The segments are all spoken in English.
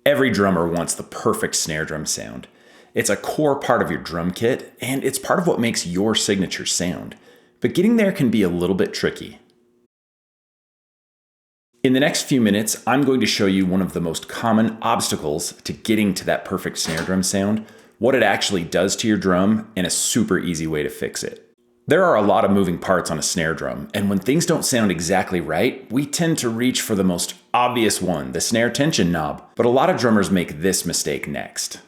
Every drummer wants the perfect snare drum sound. It's a core part of your drum kit, and it's part of what makes your signature sound. But getting there can be a little bit tricky. In the next few minutes, I'm going to show you one of the most common obstacles to getting to that perfect snare drum sound, what it actually does to your drum, and a super easy way to fix it. There are a lot of moving parts on a snare drum, and when things don't sound exactly right, we tend to reach for the most obvious one, the snare tension knob. But a lot of drummers make this mistake next.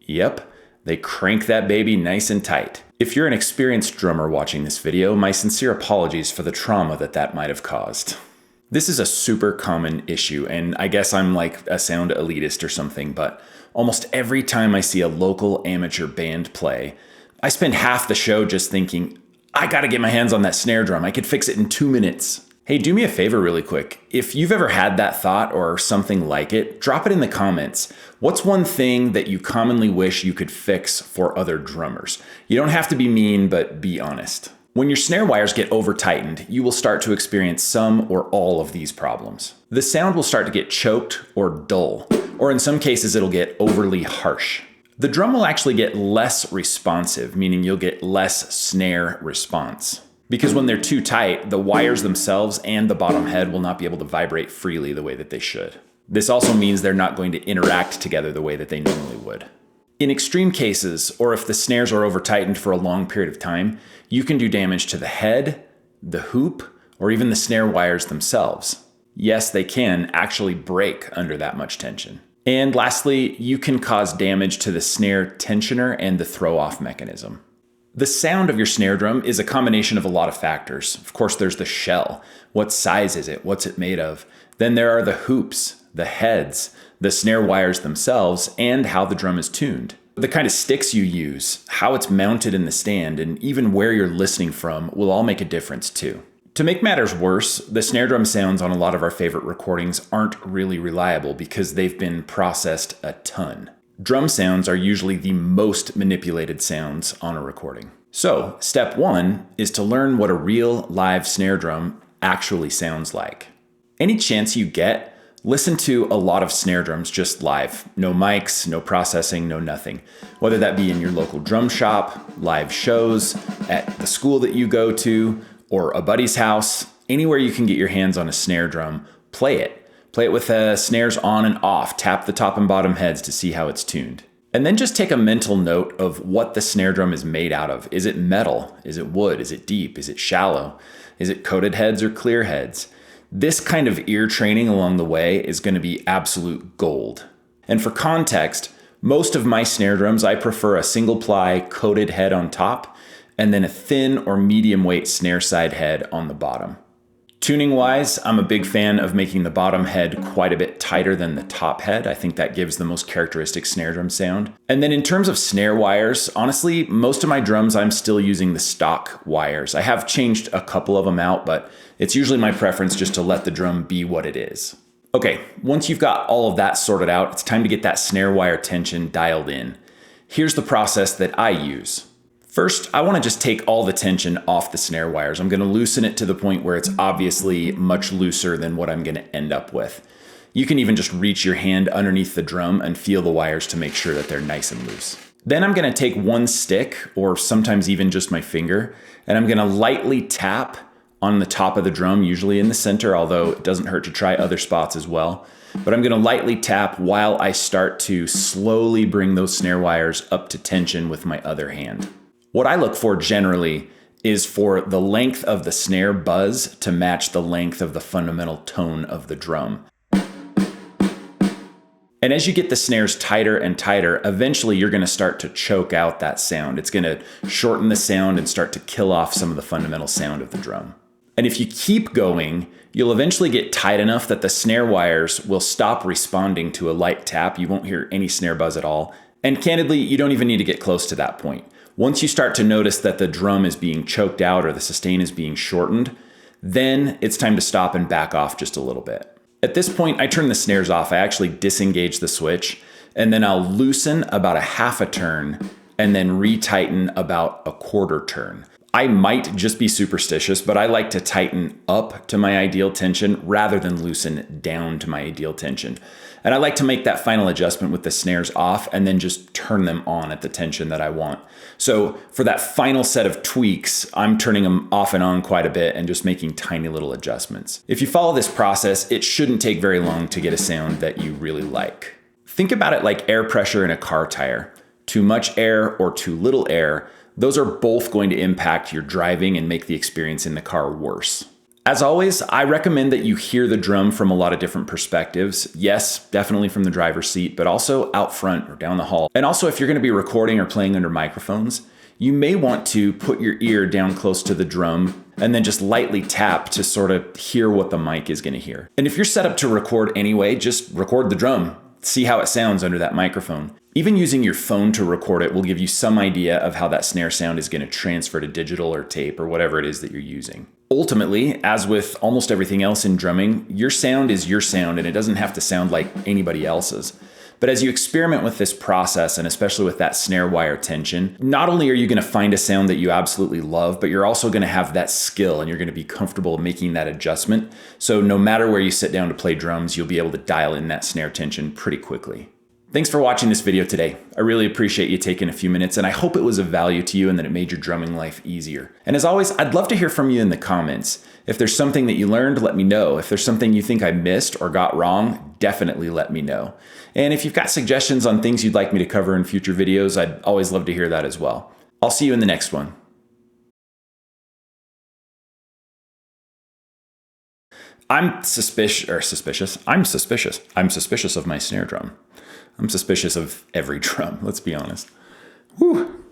Yep, they crank that baby nice and tight. If you're an experienced drummer watching this video, my sincere apologies for the trauma that might have caused. This is a super common issue, and I guess I'm like a sound elitist or something, but almost every time I see a local amateur band play, I spend half the show just thinking, I gotta get my hands on that snare drum. I could fix it in 2 minutes. Hey, do me a favor really quick. If you've ever had that thought or something like it, drop it in the comments. What's one thing that you commonly wish you could fix for other drummers? You don't have to be mean, but be honest. When your snare wires get over-tightened, you will start to experience some or all of these problems. The sound will start to get choked or dull, or in some cases it'll get overly harsh. The drum will actually get less responsive, meaning you'll get less snare response. Because when they're too tight, the wires themselves and the bottom head will not be able to vibrate freely the way that they should. This also means they're not going to interact together the way that they normally would. In extreme cases, or if the snares are over-tightened for a long period of time, you can do damage to the head, the hoop, or even the snare wires themselves. Yes, they can actually break under that much tension. And lastly, you can cause damage to the snare tensioner and the throw-off mechanism. The sound of your snare drum is a combination of a lot of factors. Of course, there's the shell. What size is it? What's it made of? Then there are the hoops, the heads, the snare wires themselves, and how the drum is tuned. The kind of sticks you use, how it's mounted in the stand, and even where you're listening from will all make a difference too. To make matters worse, the snare drum sounds on a lot of our favorite recordings aren't really reliable because they've been processed a ton. Drum sounds are usually the most manipulated sounds on a recording. So, step 1 is to learn what a real live snare drum actually sounds like. Any chance you get, listen to a lot of snare drums just live. No mics, no processing, no nothing. Whether that be in your local drum shop, live shows, at the school that you go to, or a buddy's house, anywhere you can get your hands on a snare drum, play it. Play it with snares on and off. Tap the top and bottom heads to see how it's tuned. And then just take a mental note of what the snare drum is made out of. Is it metal? Is it wood? Is it deep? Is it shallow? Is it coated heads or clear heads? This kind of ear training along the way is going to be absolute gold. And for context, most of my snare drums, I prefer a single ply coated head on top, and then a thin or medium weight snare side head on the bottom. Tuning wise, I'm a big fan of making the bottom head quite a bit tighter than the top head. I think that gives the most characteristic snare drum sound. And then in terms of snare wires, honestly, most of my drums I'm still using the stock wires. I have changed a couple of them out, but it's usually my preference just to let the drum be what it is. Okay, once you've got all of that sorted out, it's time to get that snare wire tension dialed in. Here's the process that I use. First, I want to just take all the tension off the snare wires. I'm going to loosen it to the point where it's obviously much looser than what I'm going to end up with. You can even just reach your hand underneath the drum and feel the wires to make sure that they're nice and loose. Then I'm going to take one stick, or sometimes even just my finger, and I'm going to lightly tap on the top of the drum, usually in the center, although it doesn't hurt to try other spots as well. But I'm going to lightly tap while I start to slowly bring those snare wires up to tension with my other hand. What I look for generally is for the length of the snare buzz to match the length of the fundamental tone of the drum. And as you get the snares tighter and tighter, eventually you're going to start to choke out that sound. It's going to shorten the sound and start to kill off some of the fundamental sound of the drum. And if you keep going, you'll eventually get tight enough that the snare wires will stop responding to a light tap. You won't hear any snare buzz at all. And candidly, you don't even need to get close to that point. Once you start to notice that the drum is being choked out or the sustain is being shortened, then it's time to stop and back off just a little bit. At this point, I turn the snares off. I actually disengage the switch, and then I'll loosen about a half a turn and then retighten about a quarter turn. I might just be superstitious, but I like to tighten up to my ideal tension rather than loosen down to my ideal tension. And I like to make that final adjustment with the snares off and then just turn them on at the tension that I want. So for that final set of tweaks, I'm turning them off and on quite a bit and just making tiny little adjustments. If you follow this process, it shouldn't take very long to get a sound that you really like. Think about it like air pressure in a car tire. Too much air or too little air, those are both going to impact your driving and make the experience in the car worse. As always, I recommend that you hear the drum from a lot of different perspectives. Yes, definitely from the driver's seat, but also out front or down the hall. And also, if you're going to be recording or playing under microphones, you may want to put your ear down close to the drum and then just lightly tap to sort of hear what the mic is going to hear. And if you're set up to record anyway, just record the drum. See how it sounds under that microphone. Even using your phone to record it will give you some idea of how that snare sound is going to transfer to digital or tape or whatever it is that you're using. Ultimately, as with almost everything else in drumming, your sound is your sound and it doesn't have to sound like anybody else's. But as you experiment with this process, and especially with that snare wire tension, not only are you going to find a sound that you absolutely love, but you're also going to have that skill and you're going to be comfortable making that adjustment. So no matter where you sit down to play drums, you'll be able to dial in that snare tension pretty quickly. Thanks for watching this video today. I really appreciate you taking a few minutes, and I hope it was of value to you and that it made your drumming life easier. And as always, I'd love to hear from you in the comments. If there's something that you learned, let me know. If there's something you think I missed or got wrong, definitely let me know. And if you've got suggestions on things you'd like me to cover in future videos, I'd always love to hear that as well. I'll see you in the next one. I'm suspicious of my snare drum. I'm suspicious of every drum, let's be honest. Whew.